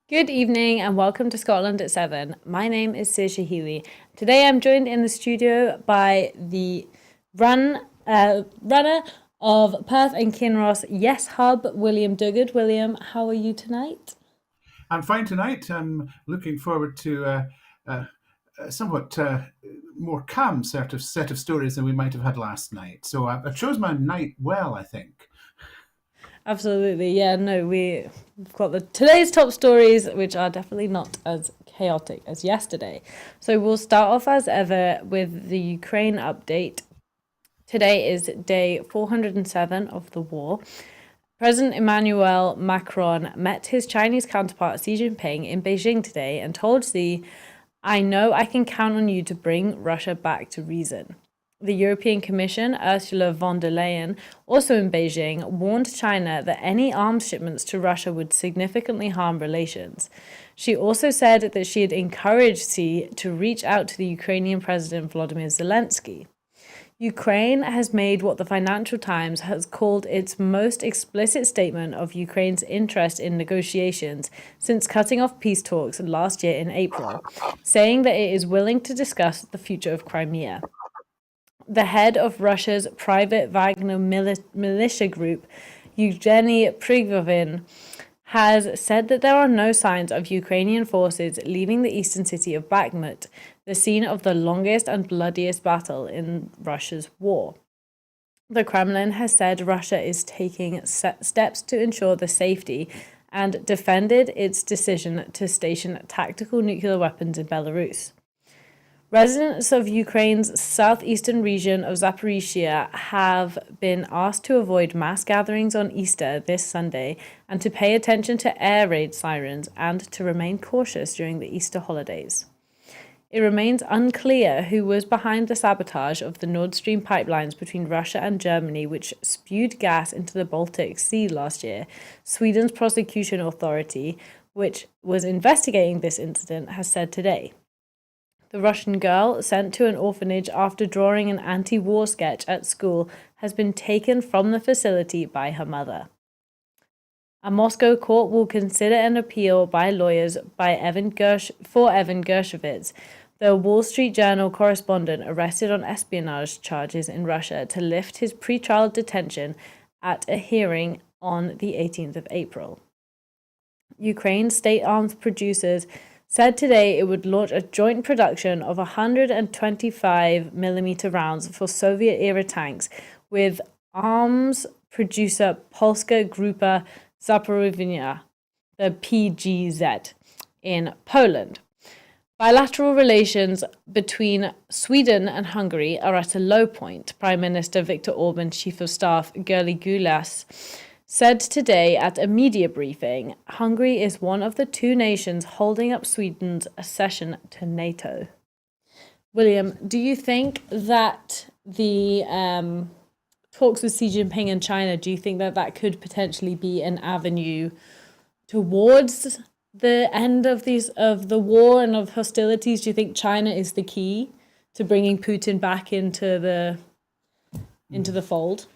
Good evening and welcome to Scotland at 7. My name is Saoirse Healey. Today I'm joined in the studio by the runner of Perth and Kinross Yes Hub, William Duguid. William, how are you tonight? I'm fine tonight. I'm looking forward to a somewhat more calm set of stories than we might have had last night. So I chose my night well, I think. Absolutely, yeah, no, we've got today's top stories, which are definitely not as chaotic as yesterday. So we'll start off as ever with the Ukraine update. Today is day 407 of the war. President Emmanuel Macron met his Chinese counterpart Xi Jinping in Beijing today and told Xi, "I know I can count on you to bring Russia back to reason." The European Commission, Ursula von der Leyen, also in Beijing, warned China that any arms shipments to Russia would significantly harm relations. She also said that she had encouraged Xi to reach out to the Ukrainian President Volodymyr Zelensky. Ukraine has made what the Financial Times has called its most explicit statement of Ukraine's interest in negotiations since cutting off peace talks last year in April, saying that it is willing to discuss the future of Crimea. The head of Russia's private Wagner militia group, Yevgeny Prigozhin, has said that there are no signs of Ukrainian forces leaving the eastern city of Bakhmut, the scene of the longest and bloodiest battle in Russia's war. The Kremlin has said Russia is taking steps to ensure the safety and defended its decision to station tactical nuclear weapons in Belarus. Residents of Ukraine's southeastern region of Zaporizhia have been asked to avoid mass gatherings on Easter this Sunday and to pay attention to air raid sirens and to remain cautious during the Easter holidays. It remains unclear who was behind the sabotage of the Nord Stream pipelines between Russia and Germany, which spewed gas into the Baltic Sea last year. Sweden's prosecution authority, which was investigating this incident, has said today. The Russian girl, sent to an orphanage after drawing an anti-war sketch at school, has been taken from the facility by her mother. A Moscow court will consider an appeal by lawyers for Evan Gershkovich, the Wall Street Journal correspondent arrested on espionage charges in Russia, to lift his pretrial detention at a hearing on the 18th of April. Ukraine's state arms producers said today it would launch a joint production of 125mm rounds for Soviet-era tanks with arms producer Polska Grupa Zaporownia, the PGZ, in Poland. Bilateral relations between Sweden and Hungary are at a low point. Prime Minister Viktor Orban's Chief of Staff, Gerli Gulas, said today at a media briefing, Hungary is one of the two nations holding up Sweden's accession to NATO. William, do you think that the talks with Xi Jinping and China, do you think that that could potentially be an avenue towards the end of the war and of hostilities? Do you think China is the key to bringing Putin back into the fold?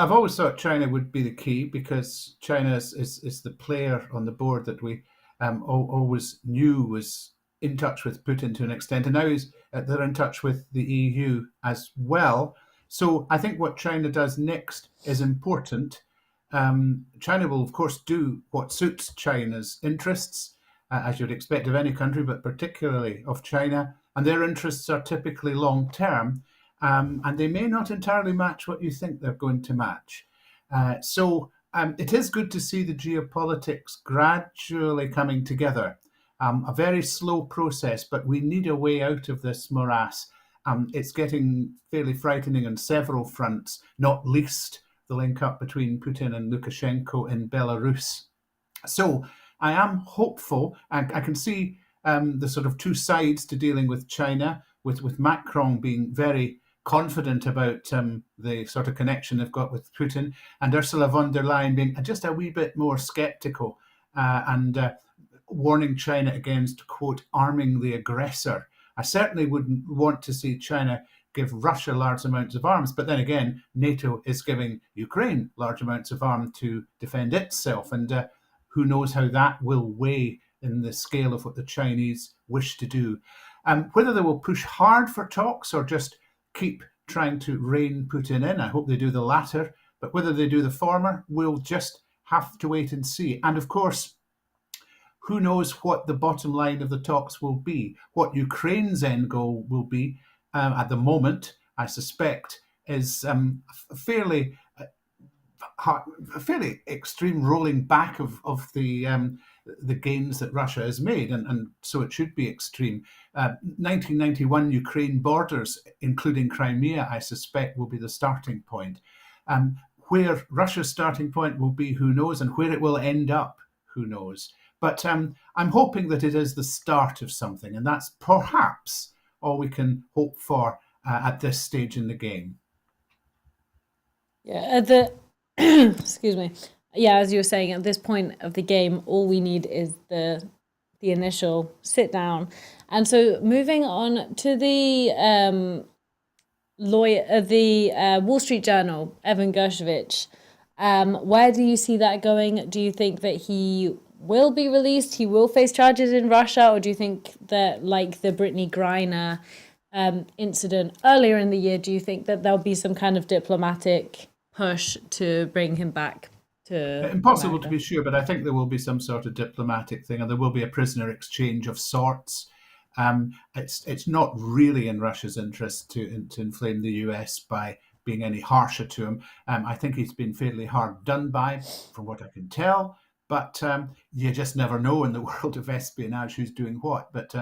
I've always thought China would be the key because China is the player on the board that we always knew was in touch with Putin to an extent, and now they're in touch with the EU as well. So I think what China does next is important. China will, of course, do what suits China's interests, as you'd expect of any country, but particularly of China. And their interests are typically long term, and they may not entirely match what you think they're going to match. So it is good to see the geopolitics gradually coming together. A very slow process, but we need a way out of this morass. It's getting fairly frightening on several fronts, not least the link up between Putin and Lukashenko in Belarus. So I am hopeful. I can see the sort of two sides to dealing with China, with Macron being very confident about the sort of connection they've got with Putin, and Ursula von der Leyen being just a wee bit more sceptical and warning China against, quote, arming the aggressor. I certainly wouldn't want to see China give Russia large amounts of arms, but then again, NATO is giving Ukraine large amounts of arms to defend itself. And who knows how that will weigh in the scale of what the Chinese wish to do. Whether they will push hard for talks or just keep trying to rein Putin in, I hope they do the latter. But whether they do the former, we'll just have to wait and see. And of course, who knows what the bottom line of the talks will be, what Ukraine's end goal will be. At the moment, I suspect, is a fairly extreme rolling back of the gains that Russia has made, and so it should be extreme. 1991 Ukraine borders, including Crimea, I suspect, will be the starting point. Where Russia's starting point will be, who knows, and where it will end up, who knows. But I'm hoping that it is the start of something, and that's perhaps all we can hope for at this stage in the game. Yeah, excuse me. Yeah, as you were saying, at this point of the game, all we need is the initial sit down. And so moving on to the Wall Street Journal, Evan Gershkovich, where do you see that going? Do you think that he will be released? He will face charges in Russia? Or do you think that, like the Brittany Griner incident earlier in the year, do you think that there'll be some kind of diplomatic push to bring him back to Impossible America? to be sure, but I think there will be some sort of diplomatic thing, and there will be a prisoner exchange of sorts. It's not really in Russia's interest to inflame the US by being any harsher to him. I think he's been fairly hard done by, from what I can tell. But you just never know in the world of espionage who's doing what. But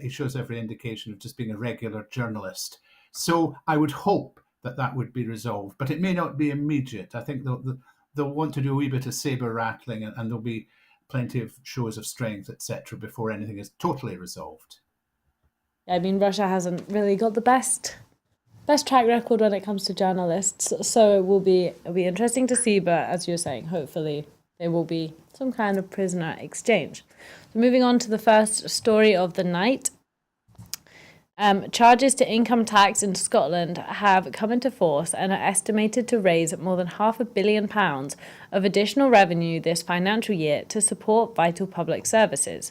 he shows every indication of just being a regular journalist. So I would hope that that would be resolved, but it may not be immediate. I think they'll want to do a wee bit of saber rattling, and there'll be plenty of shows of strength, etc., before anything is totally resolved. I mean, Russia hasn't really got the best track record when it comes to journalists, so it'll be interesting to see. But as you're saying, hopefully there will be some kind of prisoner exchange. So moving on to the first story of the night. Charges to income tax in Scotland have come into force and are estimated to raise more than £500 million of additional revenue this financial year to support vital public services.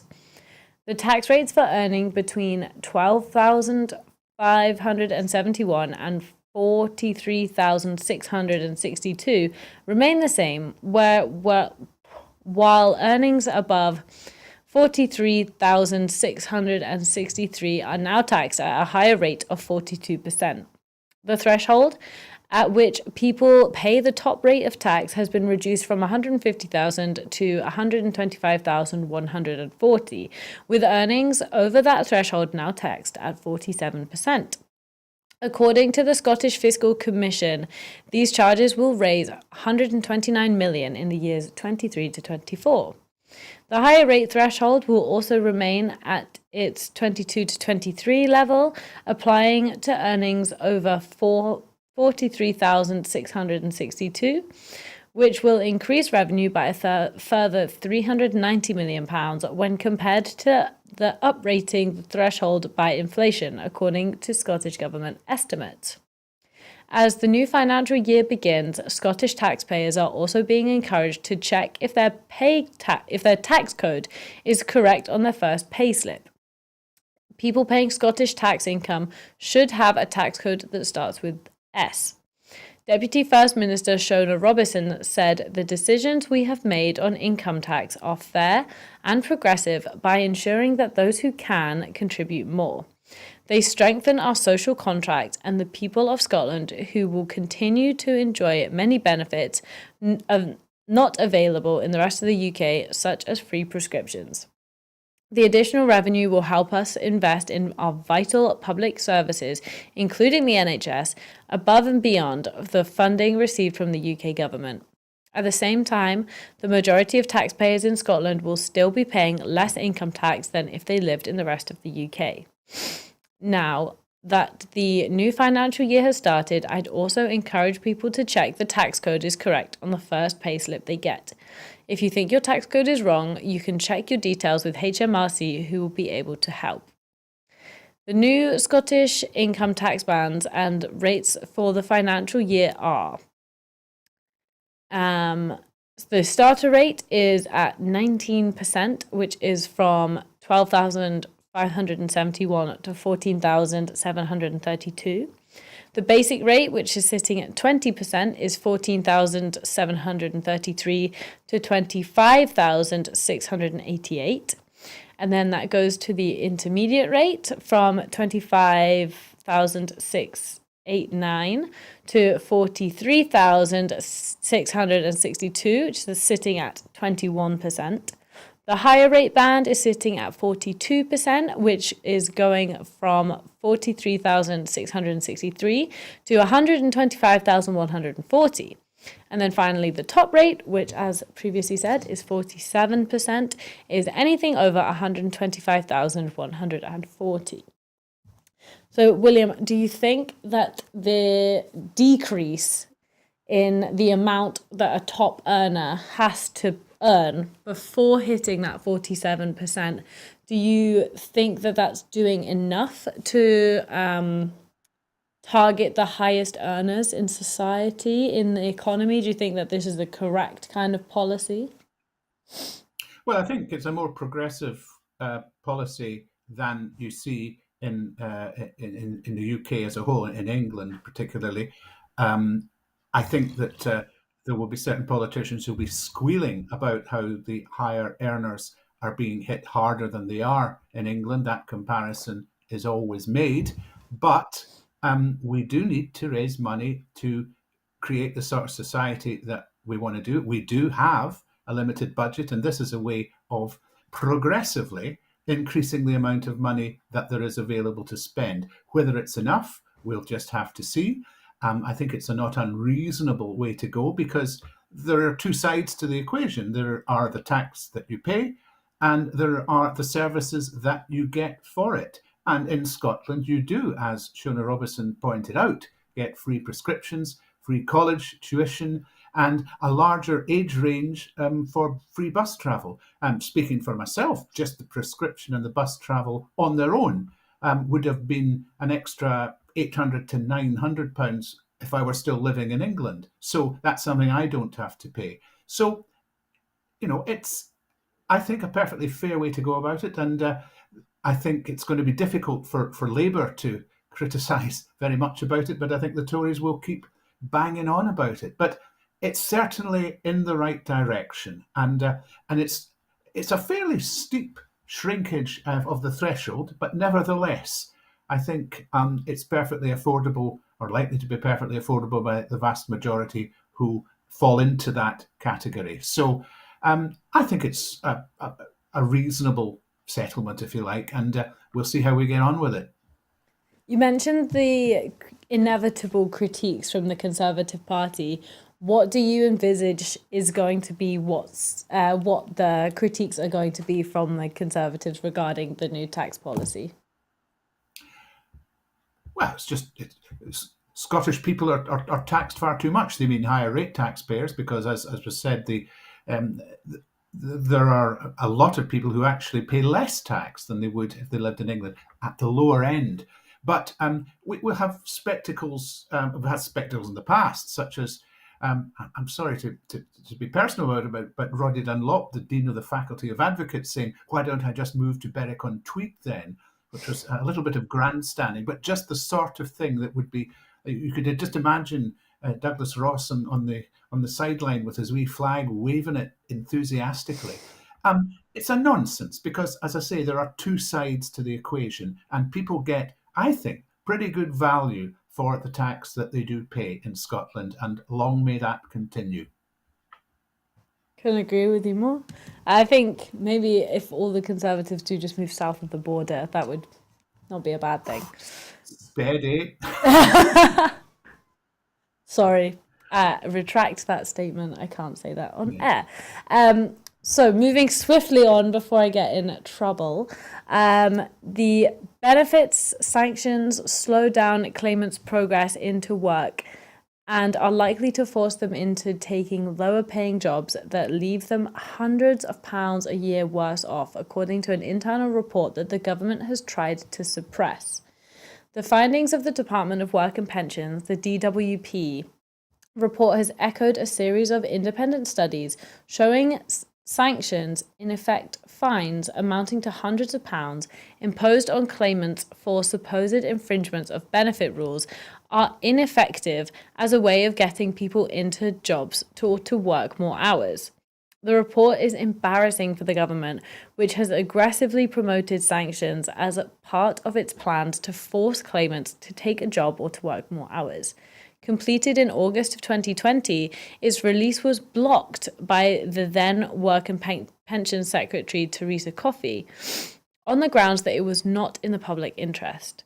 The tax rates for earning between £12,571 and £43,662 remain the same, while earnings above £43,663 are now taxed at a higher rate of 42%. The threshold at which people pay the top rate of tax has been reduced from 150,000 to 125,140, with earnings over that threshold now taxed at 47%. According to the Scottish Fiscal Commission, these charges will raise 129 million in the years 23 to 24. The higher rate threshold will also remain at its 22 to 23 level, applying to earnings over 43,662, which will increase revenue by a further £390 million when compared to the uprating threshold by inflation, according to Scottish Government estimates. As the new financial year begins, Scottish taxpayers are also being encouraged to check if their tax code is correct on their first payslip. People paying Scottish tax income should have a tax code that starts with S. Deputy First Minister Shona Robertson said the decisions we have made on income tax are fair and progressive by ensuring that those who can contribute more. They strengthen our social contract and the people of Scotland, who will continue to enjoy many benefits not available in the rest of the UK, such as free prescriptions. The additional revenue will help us invest in our vital public services, including the NHS, above and beyond the funding received from the UK government. At the same time, the majority of taxpayers in Scotland will still be paying less income tax than if they lived in the rest of the UK. Now that the new financial year has started, I'd also encourage people to check the tax code is correct on the first payslip they get. If you think your tax code is wrong, you can check your details with HMRC, who will be able to help. The new Scottish income tax bands and rates for the financial year are The starter rate is at 19%, which is from 12,571 to 14,732. The basic rate, which is sitting at 20%, is 14,733 to 25,688. And then that goes to the intermediate rate from 25,689 to 43,662, which is sitting at 21%. The higher rate band is sitting at 42%, which is going from 43,663 to 125,140. And then finally, the top rate, which, as previously said, is 47%, is anything over 125,140. So, William, do you think that the decrease in the amount that a top earner has to earn before hitting that 47%, do you think that that's doing enough to target the highest earners in society, in the economy? Do you think that this is the correct kind of policy? Well, I think it's a more progressive policy than you see in the UK as a whole, in England particularly. I think that there will be certain politicians who'll be squealing about how the higher earners are being hit harder than they are in England. That comparison is always made, but we do need to raise money to create the sort of society that we want to do. We do have a limited budget, and this is a way of progressively increasing the amount of money that there is available to spend. Whether it's enough, we'll just have to see. I think it's a not unreasonable way to go because there are two sides to the equation. There are the tax that you pay, and there are the services that you get for it. And in Scotland, you do, as Shona Robison pointed out, get free prescriptions, free college tuition, and a larger age range for free bus travel. Speaking for myself, just the prescription and the bus travel on their own would have been an extra £800 to £900 if I were still living in England. So that's something I don't have to pay. So, it's, I think, a perfectly fair way to go about it. And I think it's going to be difficult for Labour to criticise very much about it, but I think the Tories will keep banging on about it. But it's certainly in the right direction, and it's a fairly steep shrinkage of the threshold, but nevertheless, I think it's perfectly affordable, or likely to be perfectly affordable by the vast majority who fall into that category. So I think it's a reasonable settlement, if you like, and we'll see how we get on with it. You mentioned the inevitable critiques from the Conservative Party. What do you envisage is going to be what the critiques are going to be from the Conservatives regarding the new tax policy? Well, Scottish people are taxed far too much. They mean higher rate taxpayers because, as was said, there are a lot of people who actually pay less tax than they would if they lived in England at the lower end. But we'll have spectacles. We've had spectacles in the past, such as I'm sorry to be personal about it, but Roddy Dunlop, the Dean of the Faculty of Advocates, saying, "Why don't I just move to Berwick-on-Tweed then?" Which was a little bit of grandstanding, but just the sort of thing that would be. You could just imagine Douglas Ross on the sideline with his wee flag, waving it enthusiastically. It's a nonsense because, as I say, there are two sides to the equation, and people get, I think, pretty good value for the tax that they do pay in Scotland, and long may that continue. Couldn't agree with you more. I think maybe if all the Conservatives do just move south of the border, that would not be a bad thing. Steady. Sorry, retract that statement. I can't say that on air. So moving swiftly on before I get in trouble, the benefits sanctions slow down claimants' progress into work and are likely to force them into taking lower paying jobs that leave them hundreds of pounds a year worse off, according to an internal report that the government has tried to suppress. The findings of the Department of Work and Pensions, the DWP, report has echoed a series of independent studies showing sanctions, in effect fines amounting to hundreds of pounds, imposed on claimants for supposed infringements of benefit rules are ineffective as a way of getting people into jobs to work more hours. The report is embarrassing for the government, which has aggressively promoted sanctions as a part of its plans to force claimants to take a job or to work more hours. Completed in August of 2020, its release was blocked by the then Work and Pension Secretary Theresa Coffey on the grounds that it was not in the public interest.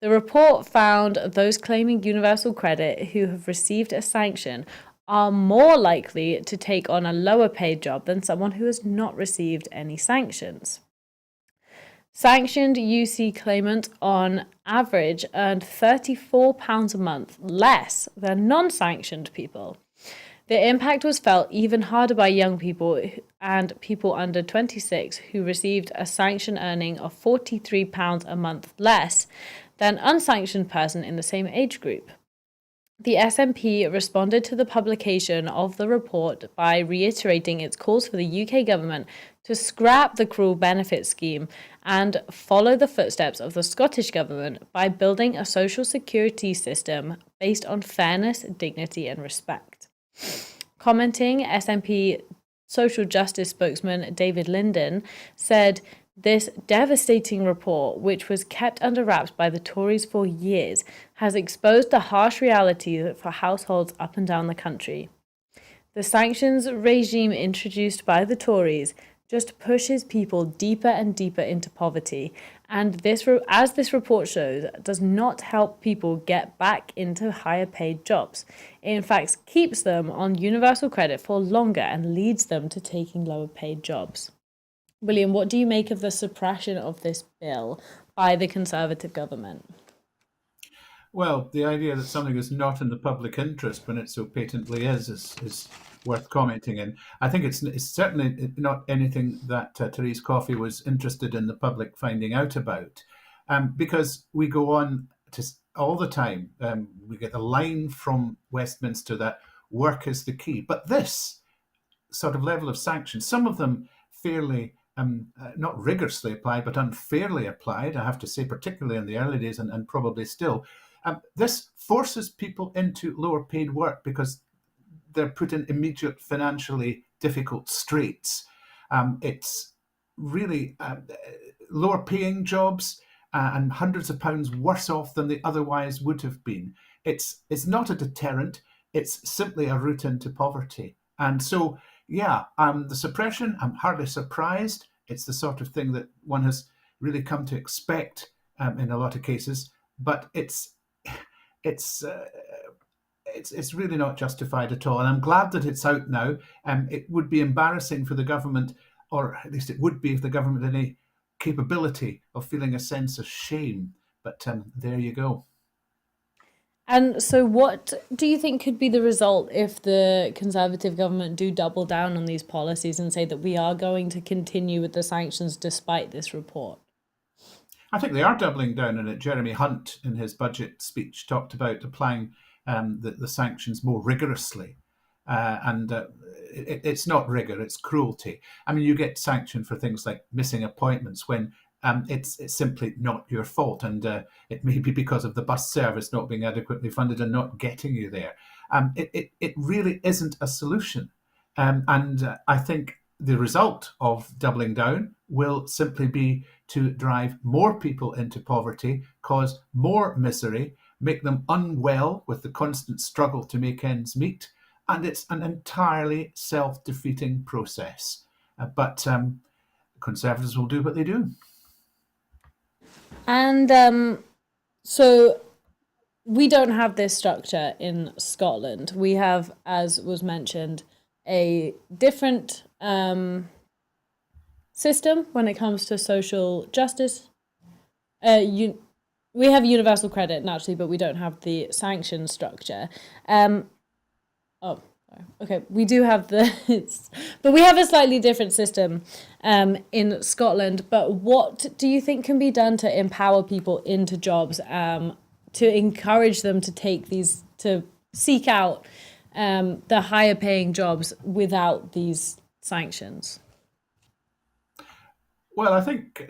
The report found those claiming universal credit who have received a sanction are more likely to take on a lower paid job than someone who has not received any sanctions. Sanctioned UC claimants on average earned £34 a month less than non-sanctioned people. The impact was felt even harder by young people and people under 26 who received a sanction earning of £43 a month less than unsanctioned person in the same age group. The SNP responded to the publication of the report by reiterating its calls for the UK government to scrap the cruel benefit scheme and follow the footsteps of the Scottish government by building a social security system based on fairness, dignity and respect. Commenting, SNP social justice spokesman David Linden said, "This devastating report, which was kept under wraps by the Tories for years, has exposed the harsh reality for households up and down the country. The sanctions regime introduced by the Tories just pushes people deeper and deeper into poverty, and as this report shows, does not help people get back into higher paid jobs. It in fact keeps them on universal credit for longer and leads them to taking lower paid jobs." William, what do you make of the suppression of this bill by the Conservative government? Well, the idea that something is not in the public interest when it so patently is worth commenting in. I think it's certainly not anything that Therese Coffey was interested in the public finding out about, because we go on to all the time. We get the line from Westminster that work is the key. But this sort of level of sanctions, some of them fairly not rigorously applied, but unfairly applied, I have to say, particularly in the early days and probably still. This forces people into lower paid work because they're put in immediate financially difficult straits. It's really lower paying jobs and hundreds of pounds worse off than they otherwise would have been. It's not a deterrent, it's simply a route into poverty. And so, yeah, the suppression, I'm hardly surprised. It's the sort of thing that one has really come to expect in a lot of cases, but it's really not justified at all. And I'm glad that it's out now. It would be embarrassing for the government, or at least it would be if the government had any capability of feeling a sense of shame. But there you go. And so what do you think could be the result if the Conservative government do double down on these policies and say that we are going to continue with the sanctions despite this report? I think they are doubling down on it. Jeremy Hunt, in his budget speech, talked about applying the sanctions more rigorously. It's not rigor, it's cruelty. I mean, you get sanctioned for things like missing appointments when it's simply not your fault, and it may be because of the bus service not being adequately funded and not getting you there. It really isn't a solution. I think the result of doubling down will simply be to drive more people into poverty, cause more misery, make them unwell with the constant struggle to make ends meet, and it's an entirely self-defeating process. But Conservatives will do what they do. And so we don't have this structure in Scotland. We have, as was mentioned, a different system when it comes to social justice. We have universal credit naturally, but we don't have the sanction structure. Okay, we do have but we have a slightly different system in Scotland. But what do you think can be done to empower people into jobs, to encourage them to take to seek out the higher paying jobs without these sanctions? Well, I think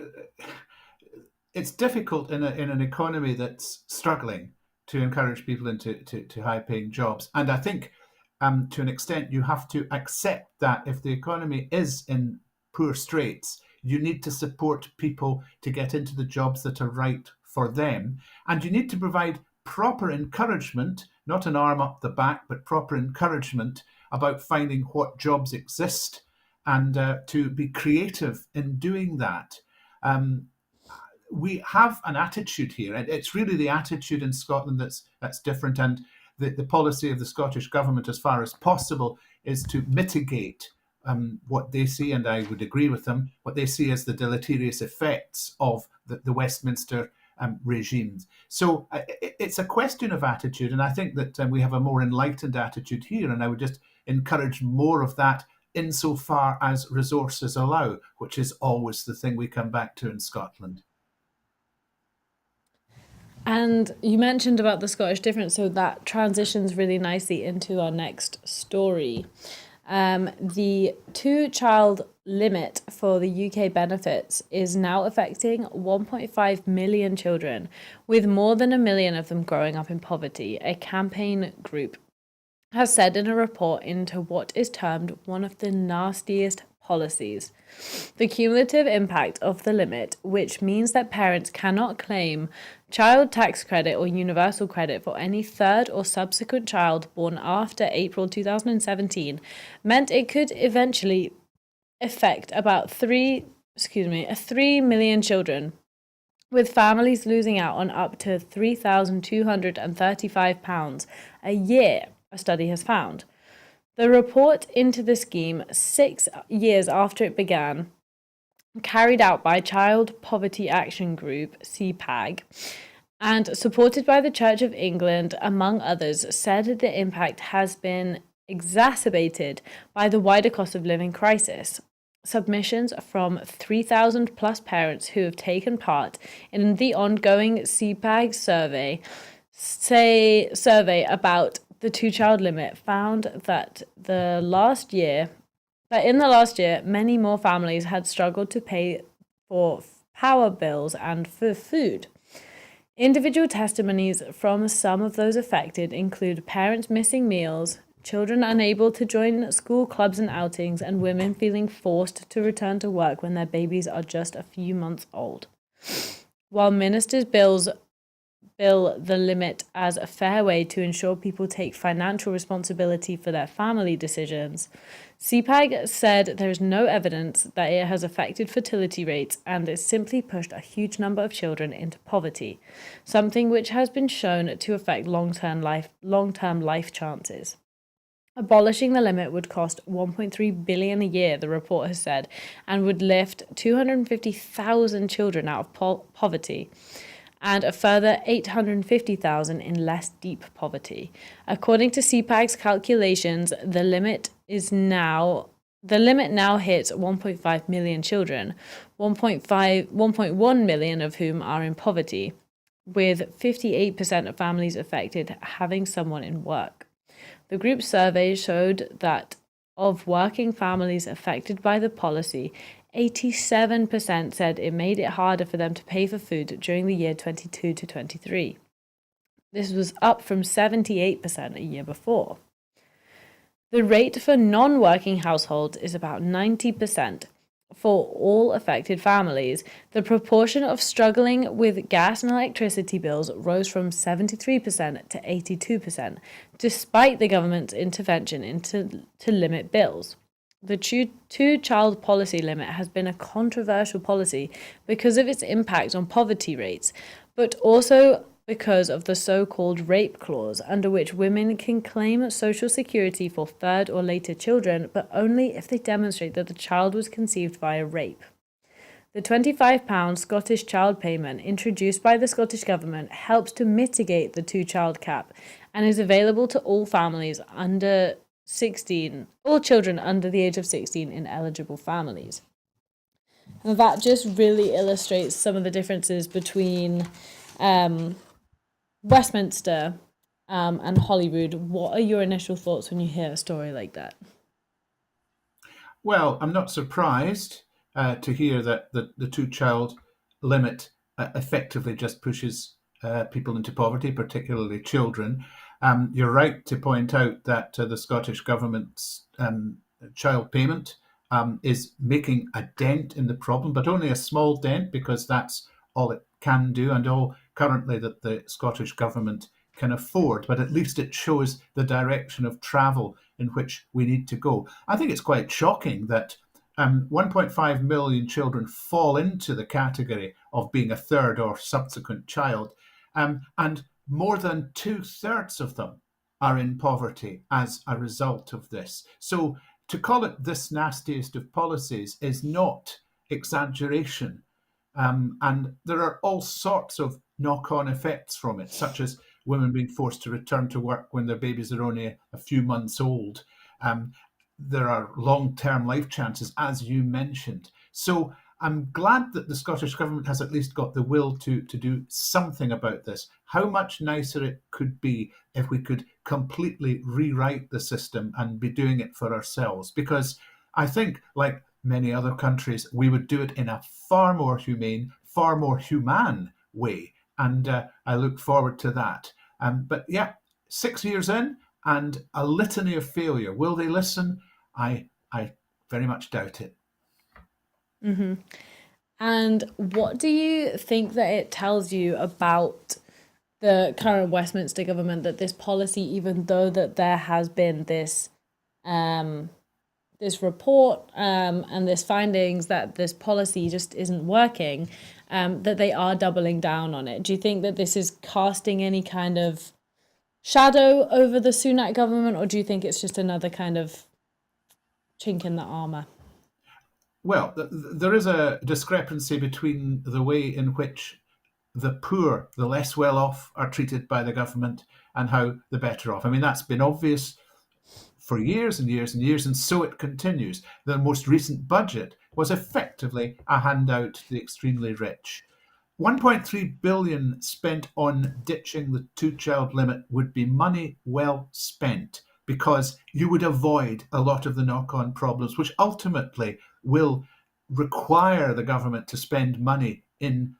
it's difficult in an economy that's struggling to encourage people into high paying jobs. And I think to an extent, you have to accept that if the economy is in poor straits, you need to support people to get into the jobs that are right for them. And you need to provide proper encouragement, not an arm up the back, but proper encouragement about finding what jobs exist and to be creative in doing that. Um, we have an attitude here, and it's really the attitude in Scotland that's different. And the policy of the Scottish government, as far as possible, is to mitigate what they see, and I would agree with them, what they see as the deleterious effects of the Westminster regimes. So it's a question of attitude, and I think that we have a more enlightened attitude here, and I would just encourage more of that insofar as resources allow, which is always the thing we come back to in Scotland. And you mentioned about the Scottish difference, so that transitions really nicely into our next story. The two-child limit for the UK benefits is now affecting 1.5 million children, with more than 1 million of them growing up in poverty, a campaign group has said in a report into what is termed one of the nastiest policies. The cumulative impact of the limit, which means that parents cannot claim child tax credit or universal credit for any third or subsequent child born after April 2017, meant it could eventually affect about 3 million children, with families losing out on up to £3,235 a year, a study has found. The report into the scheme, 6 years after it began, carried out by Child Poverty Action Group, CPAG, and supported by the Church of England, among others, said that the impact has been exacerbated by the wider cost of living crisis. Submissions from 3,000 plus parents who have taken part in the ongoing CPAG survey about the two-child limit found that in the last year, many more families had struggled to pay for power bills and for food. Individual testimonies from some of those affected include parents missing meals, children unable to join school clubs and outings, and women feeling forced to return to work when their babies are just a few months old. While ministers bill the limit as a fair way to ensure people take financial responsibility for their family decisions, CPAG said there is no evidence that it has affected fertility rates, and it simply pushed a huge number of children into poverty, something which has been shown to affect long-term life chances. Abolishing the limit would cost $1.3 billion a year, the report has said, and would lift 250,000 children out of poverty, and a further 850,000 in less deep poverty. According to CPAG's calculations, the limit now hits 1.5 million children, 1.1 million of whom are in poverty, with 58% of families affected having someone in work. The group's survey showed that of working families affected by the policy, 87% said it made it harder for them to pay for food during the year 22 to 23. This was up from 78% a year before. The rate for non-working households is about 90%. For all affected families, the proportion of struggling with gas and electricity bills rose from 73% to 82%, despite the government's intervention to limit bills. The two-child policy limit has been a controversial policy because of its impact on poverty rates, but also because of the so-called rape clause, under which women can claim Social Security for third or later children, but only if they demonstrate that the child was conceived via rape. The £25 Scottish child payment introduced by the Scottish Government helps to mitigate the two-child cap and is available to all families under 16, all children under the age of 16 in eligible families. And that just really illustrates some of the differences between Westminster and Hollywood. What are your initial thoughts when you hear a story like that? Well, I'm not surprised to hear that the two-child limit effectively just pushes people into poverty, particularly children. You're right to point out that the Scottish Government's child payment is making a dent in the problem, but only a small dent because that's all it can do and all currently that the Scottish Government can afford. But at least it shows the direction of travel in which we need to go. I think it's quite shocking that 1.5 million children fall into the category of being a third or subsequent child, and more than two-thirds of them are in poverty as a result of this. So to call it this nastiest of policies is not exaggeration. And there are all sorts of knock on effects from it, such as women being forced to return to work when their babies are only a few months old. Um, there are long term life chances, as you mentioned. So I'm glad that the Scottish Government has at least got the will to do something about this. How much nicer it could be if we could completely rewrite the system and be doing it for ourselves. Because I think, like many other countries, we would do it in a far more humane, far more human way. And I look forward to that. But yeah, 6 years in and a litany of failure. Will they listen? I very much doubt it. And what do you think that it tells you about the current Westminster government that this policy, even though that there has been um, this report and this findings that this policy just isn't working, that they are doubling down on it? Do you think that this is casting any kind of shadow over the Sunak government, or do you think it's just another kind of chink in the armor? Well, there is a discrepancy between the way in which the poor, the less well off, are treated by the government and how the better off. I mean, that's been obvious for years and years and years, and so it continues. The most recent budget was effectively a handout to the extremely rich. 1.3 billion spent on ditching the two-child limit would be money well spent because you would avoid a lot of the knock-on problems, which ultimately will require the government to spend money in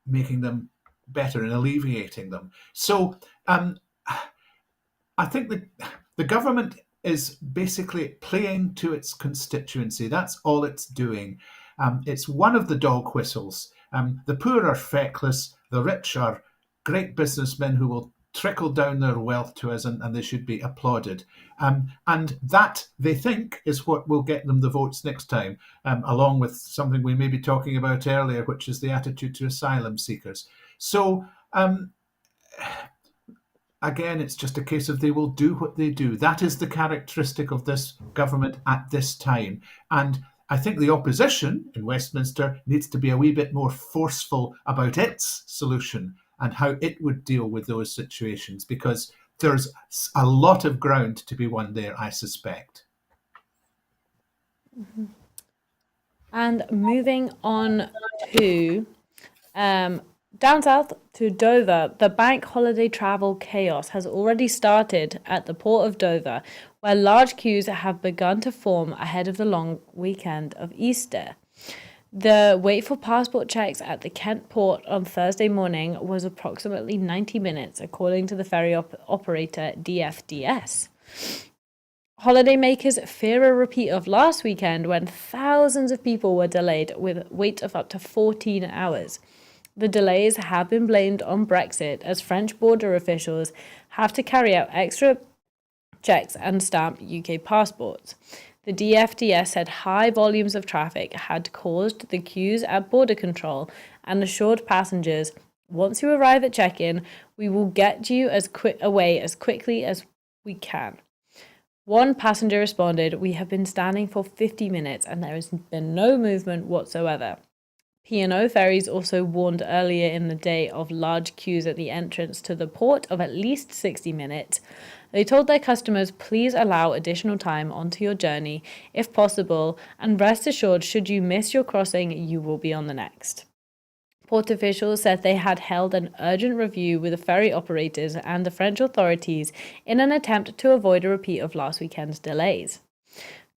making them better and alleviating them. So I think the government is basically playing to its constituency. That's all it's doing. It's one of the dog whistles. The poor are feckless. The rich are great businessmen who will trickle down their wealth to us, and they should be applauded. And that, they think, is what will get them the votes next time, along with something we may be talking about earlier, which is the attitude to asylum seekers. So again, it's just a case of they will do what they do. That is the characteristic of this government at this time. And I think the opposition in Westminster needs to be a wee bit more forceful about its solution and how it would deal with those situations, because there's a lot of ground to be won there, I suspect. And moving on to down south to Dover, the bank holiday travel chaos has already started at the port of Dover, where large queues have begun to form ahead of the long weekend of Easter. The wait for passport checks at the Kent port on Thursday morning was approximately 90 minutes, according to the ferry operator DFDS. Holidaymakers fear a repeat of last weekend when thousands of people were delayed with wait of up to 14 hours. The delays have been blamed on Brexit, as French border officials have to carry out extra checks and stamp UK passports. The DFDS said high volumes of traffic had caused the queues at border control and assured passengers, once you arrive at check-in, we will get you away as quickly as we can. One passenger responded, "We have been standing for 50 minutes and there has been no movement whatsoever." P&O Ferries also warned earlier in the day of large queues at the entrance to the port of at least 60 minutes. They told their customers, please allow additional time onto your journey if possible, and rest assured, should you miss your crossing, you will be on the next. Port officials said they had held an urgent review with the ferry operators and the French authorities in an attempt to avoid a repeat of last weekend's delays.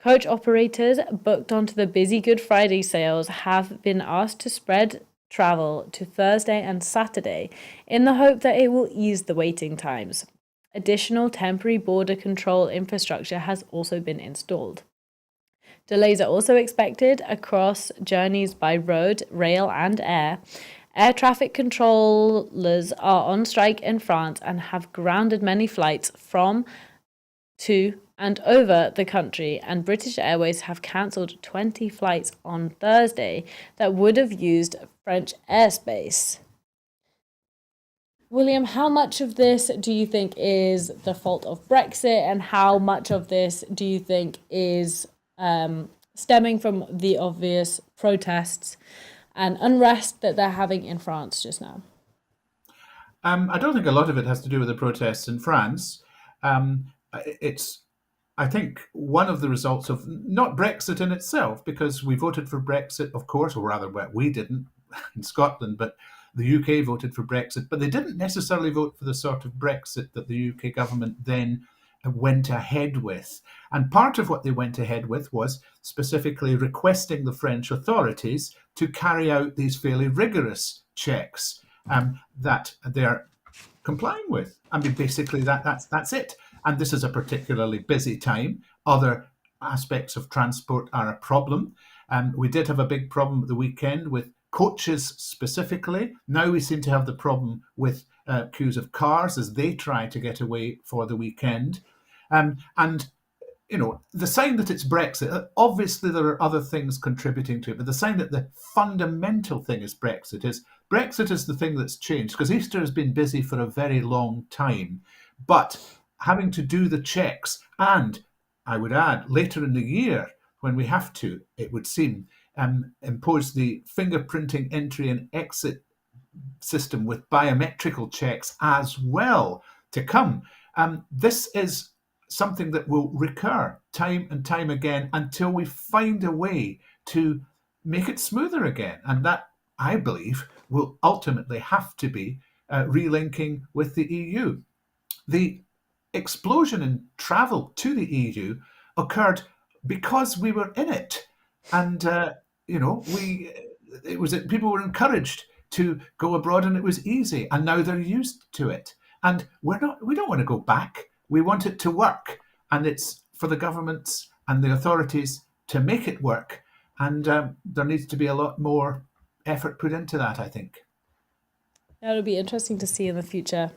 Coach operators booked onto the busy Good Friday sales have been asked to spread travel to Thursday and Saturday in the hope that it will ease the waiting times. Additional temporary border control infrastructure has also been installed. Delays are also expected across journeys by road, rail, and air. Air traffic controllers are on strike in France and have grounded many flights from, to, and over the country, and British Airways have cancelled 20 flights on Thursday that would have used French airspace. William, how much of this do you think is the fault of Brexit, and how much of this do you think is stemming from the obvious protests and unrest that they're having in France just now? I don't think a lot of it has to do with the protests in France. It's, I think, one of the results of not Brexit in itself, because we voted for Brexit, of course, or rather, well, we didn't in Scotland, but the UK voted for Brexit, but they didn't necessarily vote for the sort of Brexit that the UK government then went ahead with. And part of what they went ahead with was specifically requesting the French authorities to carry out these fairly rigorous checks that they're complying with. I mean, basically, that's it. And this is a particularly busy time. Other aspects of transport are a problem. We did have a big problem at the weekend with coaches specifically. Now we seem to have the problem with queues of cars as they try to get away for the weekend. And you know, the sign that it's Brexit, obviously there are other things contributing to it, but the sign that the fundamental thing is Brexit is the thing that's changed, because Easter has been busy for a very long time. But having to do the checks, and I would add, later in the year, when we have to, it would seem, impose the fingerprinting entry and exit system with biometrical checks as well to come. This is something that will recur time and time again until we find a way to make it smoother again. And that, I believe, will ultimately have to be relinking with the EU. The explosion in travel to the EU occurred because we were in it. And, people were encouraged to go abroad and it was easy. And now they're used to it. And we don't want to go back. We want it to work, and it's for the governments and the authorities to make it work. And there needs to be a lot more effort put into that, I think. It'll be interesting to see in the future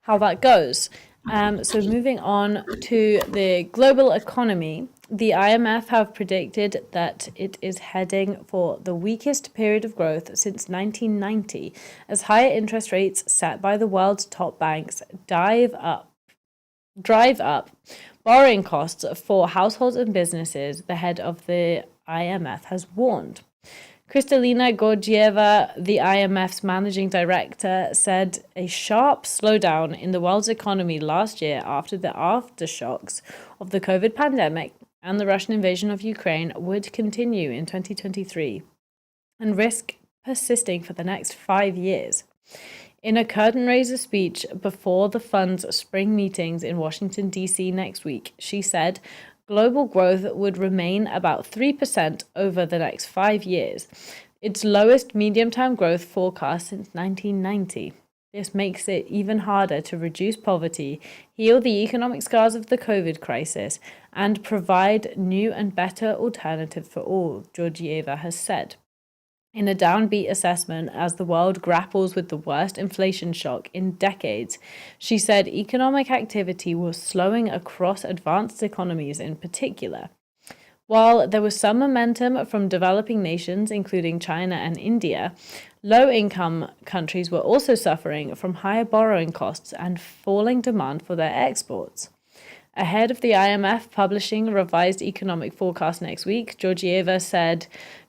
how that goes. So moving on to the global economy, the IMF have predicted that it is heading for the weakest period of growth since 1990, as higher interest rates set by the world's top banks drive up borrowing costs for households and businesses, the head of the IMF has warned. Kristalina Georgieva, the IMF's managing director, said a sharp slowdown in the world's economy last year after the aftershocks of the COVID pandemic and the Russian invasion of Ukraine would continue in 2023 and risk persisting for the next 5 years. In a curtain-raiser speech before the fund's spring meetings in Washington, D.C. next week, she said global growth would remain about 3% over the next 5 years, its lowest medium-term growth forecast since 1990. This makes it even harder to reduce poverty, heal the economic scars of the COVID crisis, and provide new and better alternatives for all, Georgieva has said. In a downbeat assessment as the world grapples with the worst inflation shock in decades, she said economic activity was slowing across advanced economies in particular. While there was some momentum from developing nations, including China and India, low-income countries were also suffering from higher borrowing costs and falling demand for their exports. Ahead of the IMF publishing a revised economic forecast next week, Georgieva said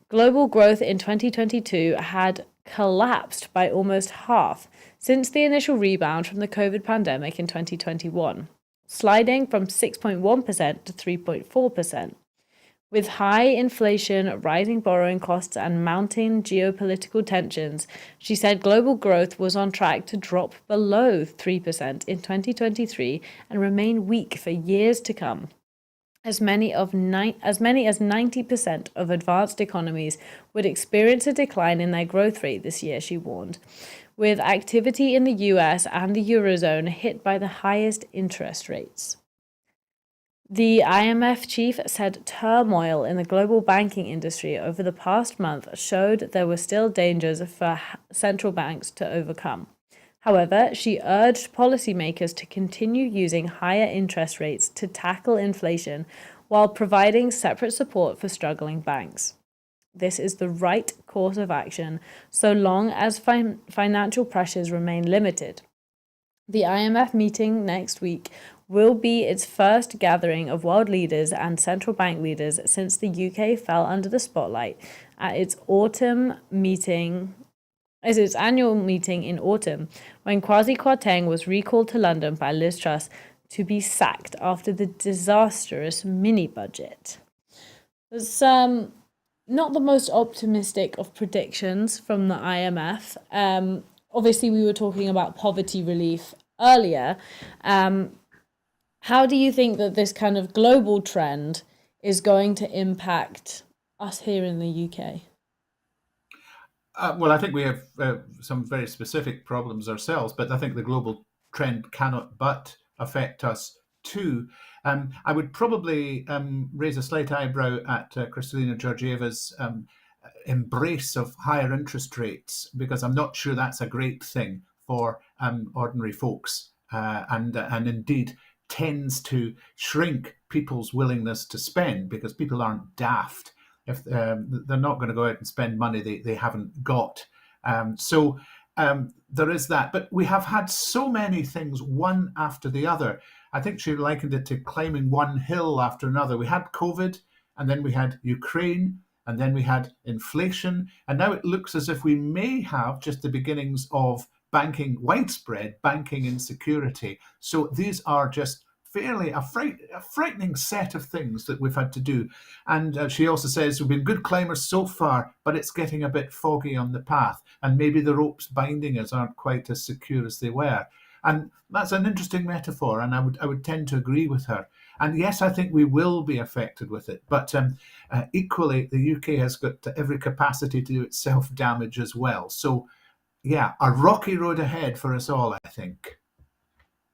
global growth in 2022 had collapsed by almost half since the initial rebound from the COVID pandemic in 2021, sliding from 6.1% to 3.4%. With high inflation, rising borrowing costs, and mounting geopolitical tensions, she said global growth was on track to drop below 3% in 2023 and remain weak for years to come. As many as 90% of advanced economies would experience a decline in their growth rate this year, she warned, with activity in the US and the Eurozone hit by the highest interest rates. The IMF chief said turmoil in the global banking industry over the past month showed there were still dangers for central banks to overcome. However, she urged policymakers to continue using higher interest rates to tackle inflation while providing separate support for struggling banks. This is the right course of action so long as financial pressures remain limited. The IMF meeting next week will be its first gathering of world leaders and central bank leaders since the UK fell under the spotlight at its annual meeting in autumn, when Kwasi Kwarteng was recalled to London by Liz Truss to be sacked after the disastrous mini-budget. It's not the most optimistic of predictions from the IMF. Obviously, we were talking about poverty relief earlier. How do you think that this kind of global trend is going to impact us here in the UK? Well, I think we have some very specific problems ourselves, but I think the global trend cannot but affect us too. I would probably raise a slight eyebrow at Kristalina Georgieva's embrace of higher interest rates, because I'm not sure that's a great thing for ordinary folks, and indeed tends to shrink people's willingness to spend, because people aren't daft. If they're not going to go out and spend money they haven't got. So there is that. But we have had so many things one after the other. I think she likened it to climbing one hill after another. We had COVID, and then we had Ukraine, and then we had inflation. And now it looks as if we may have just the beginnings of widespread banking insecurity. So these are just fairly a frightening set of things that we've had to do. And she also says we've been good climbers so far, but it's getting a bit foggy on the path, and maybe the ropes binding us aren't quite as secure as they were. And that's an interesting metaphor, and I would tend to agree with her. And yes, I think we will be affected with it, but equally, the UK has got every capacity to do its self-damage as well. So, yeah, a rocky road ahead for us all, I think.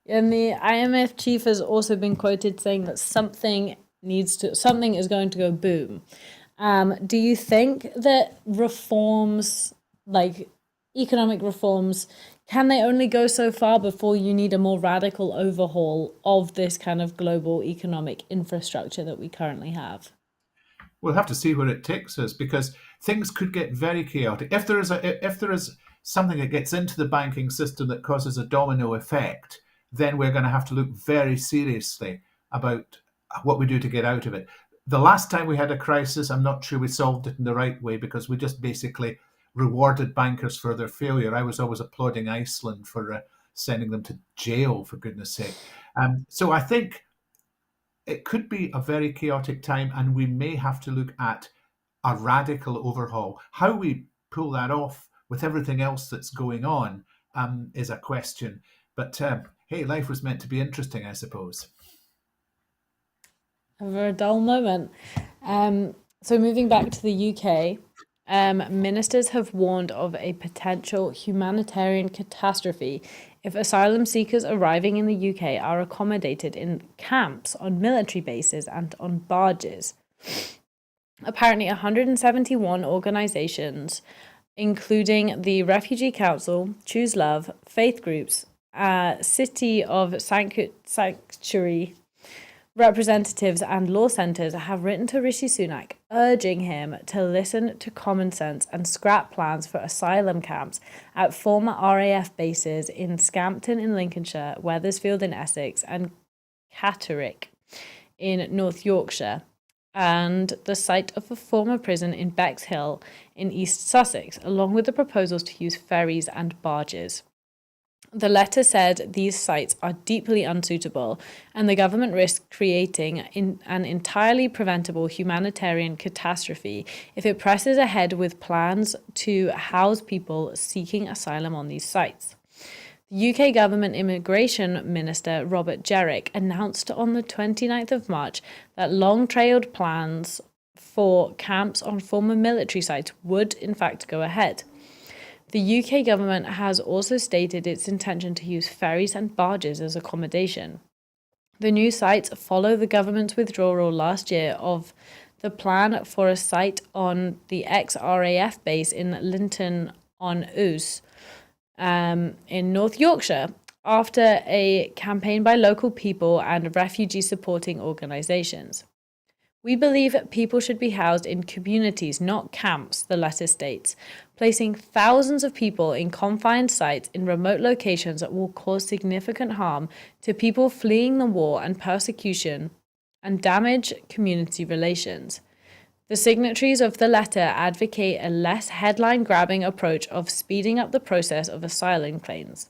And the IMF chief has also been quoted saying that something is going to go boom. Do you think that reforms, like economic reforms, can they only go so far before you need a more radical overhaul of this kind of global economic infrastructure that we currently have? We'll have to see where it takes us, because things could get very chaotic. If there is something that gets into the banking system that causes a domino effect, then we're going to have to look very seriously about what we do to get out of it. The last time we had a crisis, I'm not sure we solved it in the right way, because we just basically rewarded bankers for their failure. I was always applauding Iceland for sending them to jail, for goodness sake. So I think it could be a very chaotic time, and we may have to look at a radical overhaul. How we pull that off with everything else that's going on is a question. But hey, life was meant to be interesting, I suppose. A very dull moment. So moving back to the UK, ministers have warned of a potential humanitarian catastrophe if asylum seekers arriving in the UK are accommodated in camps, on military bases, and on barges. Apparently, 171 organisations, including the Refugee Council, Choose Love, faith groups, City of Sanctuary representatives, and law centres, have written to Rishi Sunak urging him to listen to common sense and scrap plans for asylum camps at former RAF bases in Scampton in Lincolnshire, Wethersfield in Essex, and Catterick in North Yorkshire, and the site of a former prison in Bexhill in East Sussex, along with the proposals to use ferries and barges. The letter said these sites are deeply unsuitable and the government risks creating an entirely preventable humanitarian catastrophe if it presses ahead with plans to house people seeking asylum on these sites. The UK government immigration minister Robert Jerrick announced on the 29th of March that long-trailed plans for camps on former military sites would in fact go ahead. The UK government has also stated its intention to use ferries and barges as accommodation. The new sites follow the government's withdrawal last year of the plan for a site on the ex-RAF base in Linton on Ouse, in North Yorkshire, after a campaign by local people and refugee supporting organisations. We believe people should be housed in communities, not camps, the letter states. Placing thousands of people in confined sites in remote locations that will cause significant harm to people fleeing the war and persecution and damage community relations. The signatories of the letter advocate a less headline-grabbing approach of speeding up the process of asylum claims.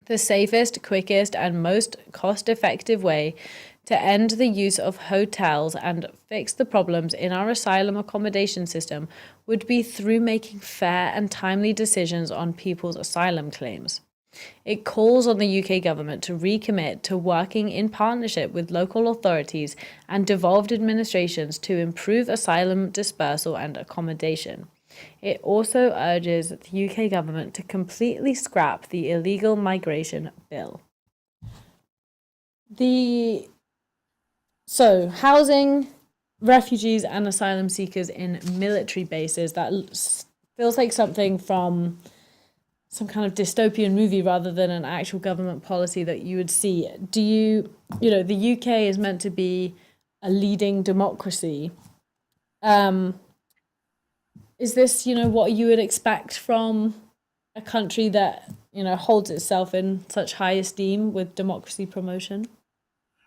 The safest, quickest, and most cost-effective way to end the use of hotels and fix the problems in our asylum accommodation system would be through making fair and timely decisions on people's asylum claims. It calls on the UK government to recommit to working in partnership with local authorities and devolved administrations to improve asylum dispersal and accommodation. It also urges the UK government to completely scrap the illegal migration bill. So, housing refugees and asylum seekers in military bases, that feels like something from some kind of dystopian movie rather than an actual government policy that you would see. The UK is meant to be a leading democracy. Is this, what you would expect from a country that, holds itself in such high esteem with democracy promotion?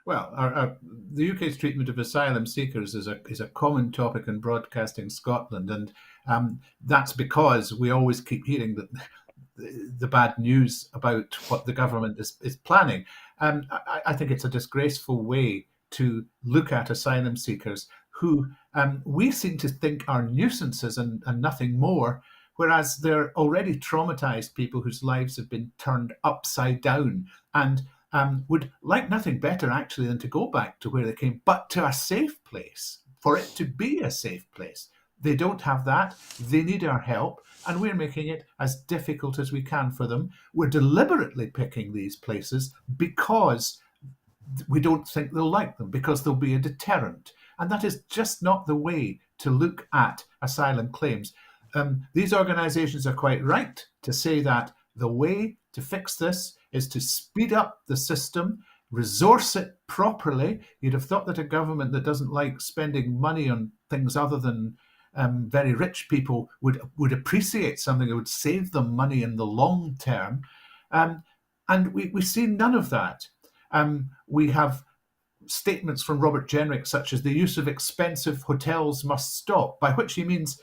Well, the UK's treatment of asylum seekers is a common topic in Broadcasting Scotland, and that's because we always keep hearing that the bad news about what the government is planning. I think it's a disgraceful way to look at asylum seekers who we seem to think are nuisances and nothing more, whereas they're already traumatized people whose lives have been turned upside down and would like nothing better actually than to go back to where they came, but to a safe place, for it to be a safe place. They don't have that. They need our help, and we're making it as difficult as we can for them. We're deliberately picking these places because we don't think they'll like them, because they'll be a deterrent. And that is just not the way to look at asylum claims. These organisations are quite right to say that the way to fix this is to speed up the system, resource it properly. You'd have thought that a government that doesn't like spending money on things other than very rich people would appreciate something that would save them money in the long term. And we see none of that. We have statements from Robert Jenrick, such as the use of expensive hotels must stop, by which he means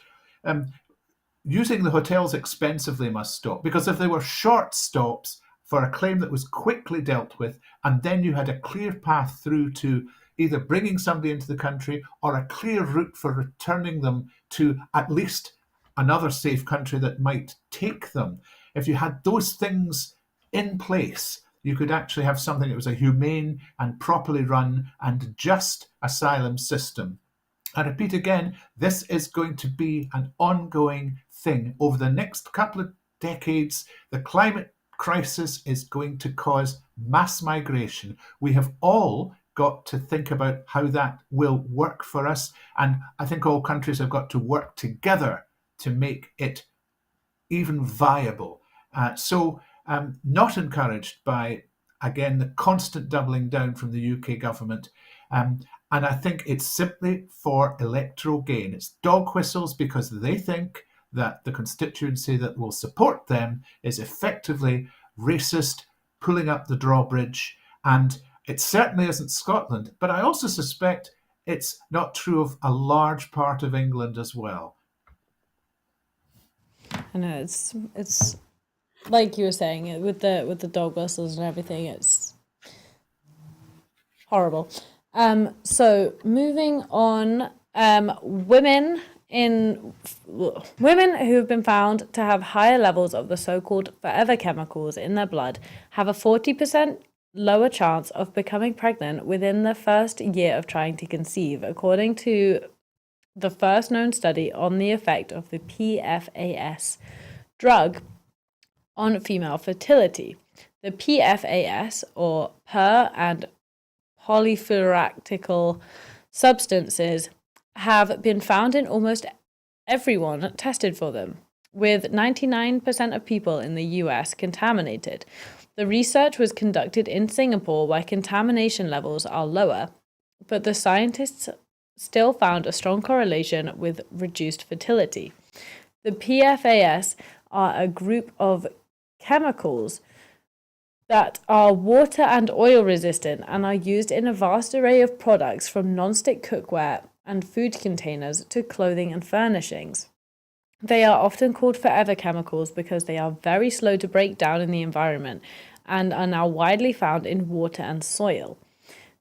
using the hotels expensively must stop, because if they were short stops for a claim that was quickly dealt with, and then you had a clear path through to either bringing somebody into the country or a clear route for returning them to at least another safe country that might take them, if you had those things in place, you could actually have something that was a humane and properly run and just asylum system. I repeat again, this is going to be an ongoing thing. Over the next couple of decades, the climate crisis is going to cause mass migration. We have all got to think about how that will work for us. And I think all countries have got to work together to make it even viable. Not encouraged by, again, the constant doubling down from the UK government. And I think it's simply for electoral gain. It's dog whistles because they think that the constituency that will support them is effectively racist, pulling up the drawbridge. And it certainly isn't Scotland. But I also suspect it's not true of a large part of England as well. I know it's like you were saying, with the dog whistles and everything, it's horrible. So moving on, women who have been found to have higher levels of the so-called forever chemicals in their blood have a 40% lower chance of becoming pregnant within the first year of trying to conceive, according to the first known study on the effect of the PFAS drug on female fertility. The PFAS, or per and polyfluoractyl substances, have been found in almost everyone tested for them, with 99% of people in the US contaminated. The research was conducted in Singapore, where contamination levels are lower, but the scientists still found a strong correlation with reduced fertility. The PFAS are a group of chemicals that are water and oil resistant and are used in a vast array of products, from non-stick cookware and food containers to clothing and furnishings. They are often called forever chemicals because they are very slow to break down in the environment and are now widely found in water and soil.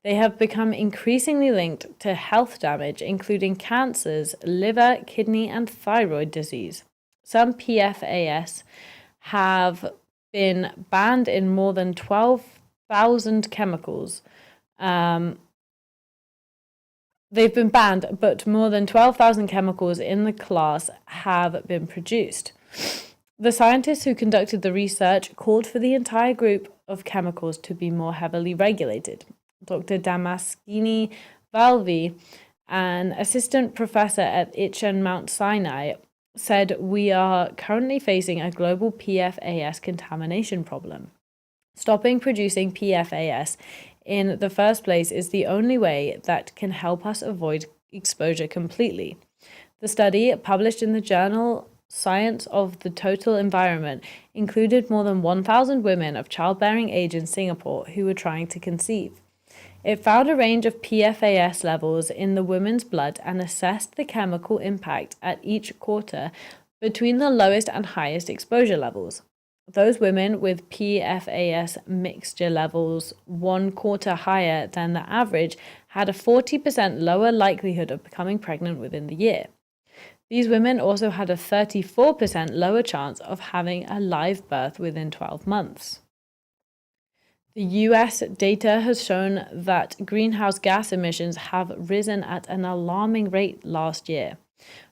They have become increasingly linked to health damage, including cancers, liver, kidney, and thyroid disease. Some PFAS have been banned in more than 12,000 chemicals. They've been banned, but more than 12,000 chemicals in the class have been produced. The scientists who conducted the research called for the entire group of chemicals to be more heavily regulated. Dr. Damaskini Valvi, an assistant professor at Itchen Mount Sinai, said, "We are currently facing a global PFAS contamination problem. Stopping producing PFAS in the first place is the only way that can help us avoid exposure completely." The study, published in the journal Science of the Total Environment, included more than 1,000 women of childbearing age in Singapore who were trying to conceive. It found a range of PFAS levels in the women's blood and assessed the chemical impact at each quarter between the lowest and highest exposure levels. Those women with PFAS mixture levels 1/4 higher than the average had a 40% lower likelihood of becoming pregnant within the year. These women also had a 34% lower chance of having a live birth within 12 months. The US data has shown that greenhouse gas emissions have risen at an alarming rate last year.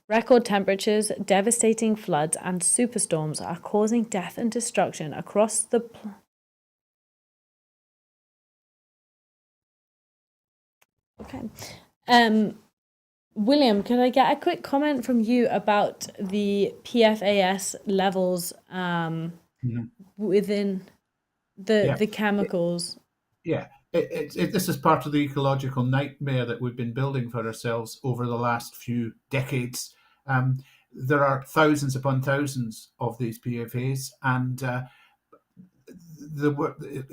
Record temperatures, devastating floods, and superstorms are causing death and destruction across the William, can I get a quick comment from you about the PFAS levels within the chemicals? This is part of the ecological nightmare that we've been building for ourselves over the last few decades. There are thousands upon thousands of these PFAS, and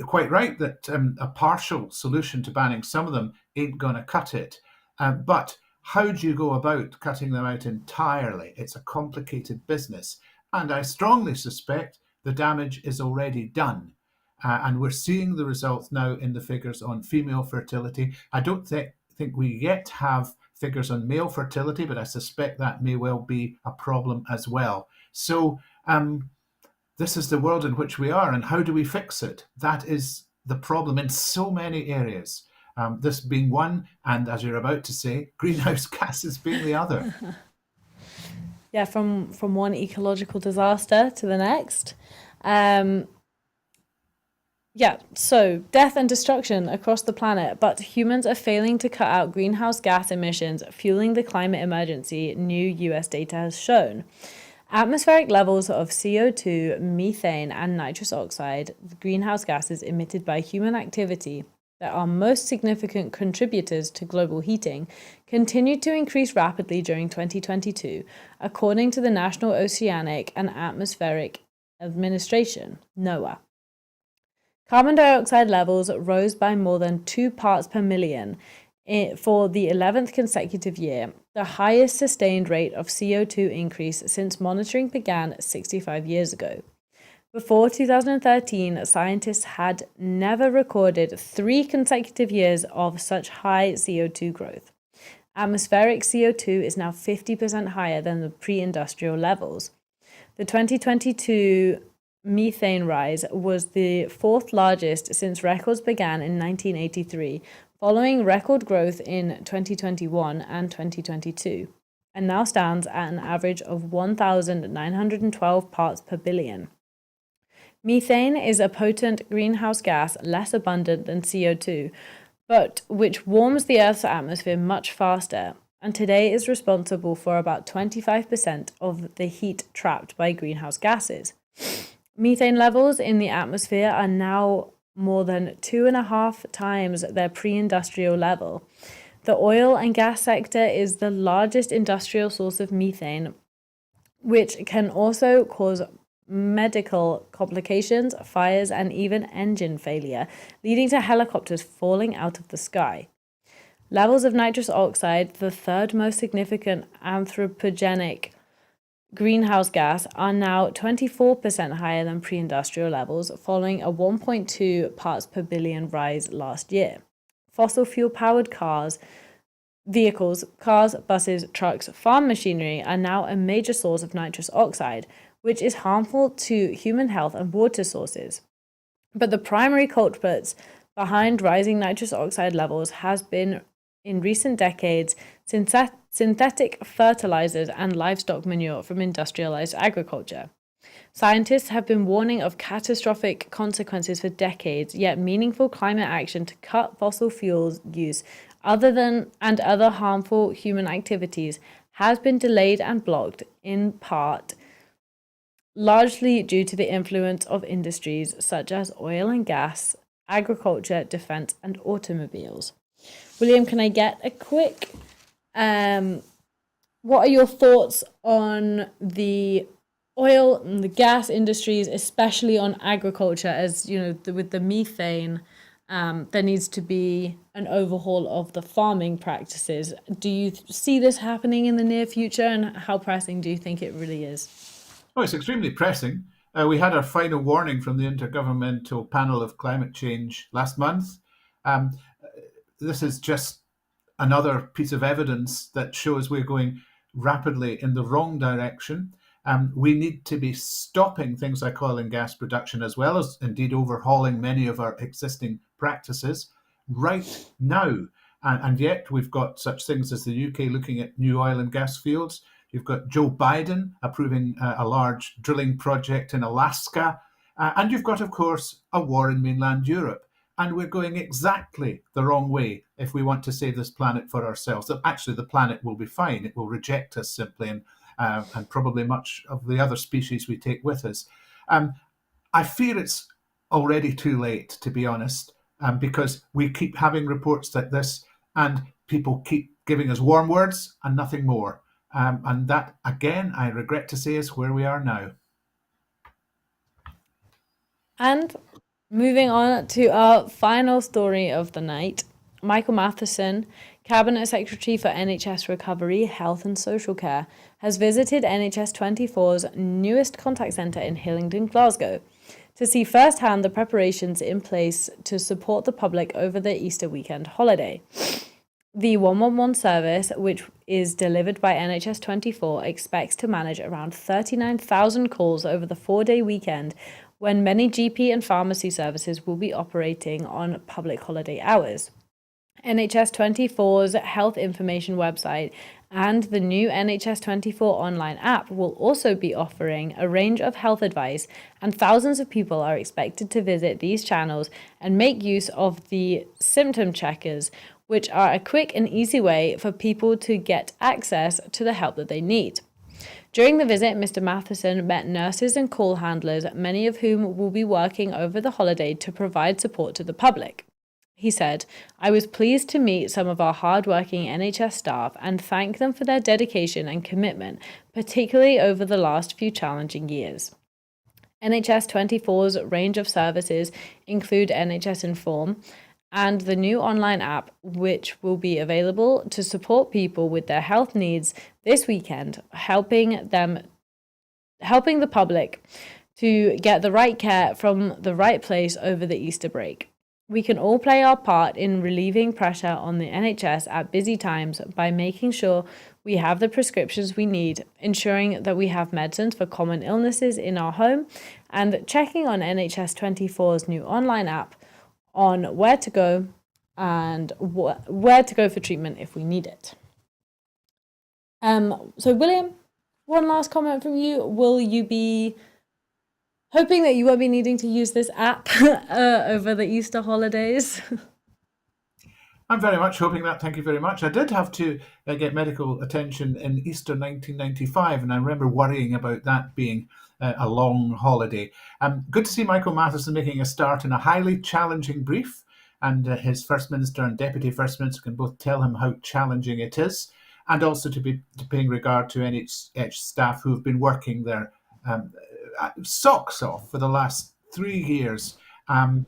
quite right that a partial solution to banning some of them ain't going to cut it. But how do you go about cutting them out entirely? It's a complicated business, and I strongly suspect the damage is already done. And we're seeing the results now in the figures on female fertility. I don't think we yet have figures on male fertility, but I suspect that may well be a problem as well. So this is the world in which we are, and how do we fix it? That is the problem in so many areas. This being one, and as you're about to say, greenhouse gases being the other. Yeah, from one ecological disaster to the next. So death and destruction across the planet, but humans are failing to cut out greenhouse gas emissions, fueling the climate emergency, new US data has shown. Atmospheric levels of CO2, methane, and nitrous oxide, the greenhouse gases emitted by human activity that are most significant contributors to global heating, continued to increase rapidly during 2022, according to the National Oceanic and Atmospheric Administration, NOAA. Carbon dioxide levels rose by more than 2 parts per million for the 11th consecutive year, the highest sustained rate of CO2 increase since monitoring began 65 years ago. Before 2013, scientists had never recorded 3 consecutive years of such high CO2 growth. Atmospheric CO2 is now 50% higher than the pre-industrial levels. The 2022 methane rise was the 4th largest since records began in 1983, following record growth in 2021 and 2022, and now stands at an average of 1,912 parts per billion. Methane is a potent greenhouse gas less abundant than CO2, but which warms the Earth's atmosphere much faster, and today is responsible for about 25% of the heat trapped by greenhouse gases. Methane levels in the atmosphere are now more than 2.5 times their pre-industrial level. The oil and gas sector is the largest industrial source of methane, which can also cause medical complications, fires, and even engine failure, leading to helicopters falling out of the sky. Levels of nitrous oxide, the 3rd most significant anthropogenic greenhouse gas, are now 24% higher than pre-industrial levels, following a 1.2 parts per billion rise last year. Fossil fuel-powered vehicles, cars, buses, trucks, farm machinery are now a major source of nitrous oxide, which is harmful to human health and water sources. But the primary culprits behind rising nitrous oxide levels has been, in recent decades, synthetic fertilizers and livestock manure from industrialized agriculture. Scientists have been warning of catastrophic consequences for decades, yet meaningful climate action to cut fossil fuels use and other harmful human activities has been delayed and blocked, in part largely due to the influence of industries such as oil and gas, agriculture, defense, and automobiles. William, can I get a quick, what are your thoughts on the oil and the gas industries, especially on agriculture? As you know, with the methane, there needs to be an overhaul of the farming practices. Do you see this happening in the near future, and how pressing do you think it really is? Oh, it's extremely pressing. We had our final warning from the Intergovernmental Panel of Climate Change last month. Um, this is just another piece of evidence that shows we're going rapidly in the wrong direction. We need to be stopping things like oil and gas production, as well as indeed overhauling many of our existing practices right now. And yet we've got such things as the UK looking at new oil and gas fields. You've got Joe Biden approving a large drilling project in Alaska. And you've got, of course, a war in mainland Europe. And we're going exactly the wrong way if we want to save this planet for ourselves. Actually, the planet will be fine. It will reject us simply, and probably much of the other species we take with us. I fear it's already too late, to be honest, because we keep having reports like this and people keep giving us warm words and nothing more. And that, again, I regret to say, is where we are now. And moving on to our final story of the night, Michael Matheson, Cabinet Secretary for NHS Recovery, Health and Social Care, has visited NHS 24's newest contact centre in Hillingdon, Glasgow, to see firsthand the preparations in place to support the public over the Easter weekend holiday. The 111 service, which is delivered by NHS 24, expects to manage around 39,000 calls over the 4-day weekend, when many GP and pharmacy services will be operating on public holiday hours. NHS 24's health information website and the new NHS 24 online app will also be offering a range of health advice, and thousands of people are expected to visit these channels and make use of the symptom checkers, which are a quick and easy way for people to get access to the help that they need. During the visit, Mr. Matheson met nurses and call handlers, many of whom will be working over the holiday to provide support to the public. He said, "I was pleased to meet some of our hard-working NHS staff and thank them for their dedication and commitment, particularly over the last few challenging years." NHS 24's range of services include NHS Inform and the new online app, which will be available to support people with their health needs this weekend, helping the public to get the right care from the right place over the Easter break. We can all play our part in relieving pressure on the NHS at busy times by making sure we have the prescriptions we need, ensuring that we have medicines for common illnesses in our home, and checking on NHS 24's new online app on where to go and where to go for treatment if we need it. So William, one last comment from you. Will you be hoping that you won't be needing to use this app over the Easter holidays? I'm very much hoping that. Thank you very much. I did have to get medical attention in Easter 1995, and I remember worrying about that being a long holiday. Good to see Michael Matheson making a start in a highly challenging brief, and his First Minister and Deputy First Minister can both tell him how challenging it is, and also to paying regard to NHS staff who have been working their socks off for the last 3 years and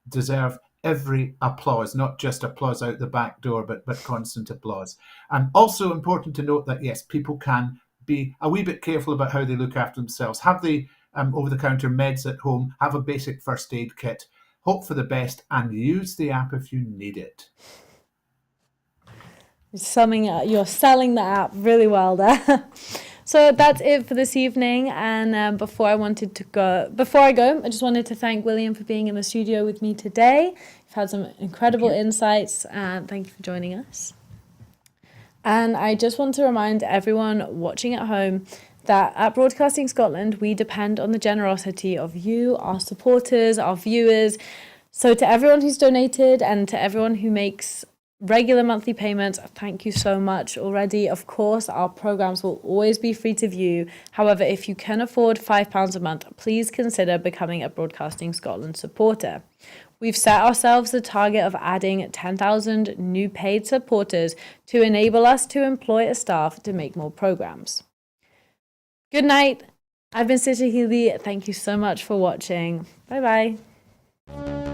deserve every applause, not just applause out the back door, but constant applause. And also important to note that, yes, people can be a wee bit careful about how they look after themselves. Have the over-the-counter meds at home, have a basic first aid kit, hope for the best, and use the app if you need it. You're selling the app really well there. So that's it for this evening. And before I go, I just wanted to thank William for being in the studio with me today. You've had some incredible insights, and thank you for joining us. And I just want to remind everyone watching at home that at Broadcasting Scotland, we depend on the generosity of you, our supporters, our viewers. So to everyone who's donated and to everyone who makes regular monthly payments, thank you so much already. Of course, our programs will always be free to view. However, if you can afford £5 a month, please consider becoming a Broadcasting Scotland supporter. We've set ourselves the target of adding 10,000 new paid supporters to enable us to employ a staff to make more programs. Good night. I've been Sister Healey. Thank you so much for watching. Bye bye.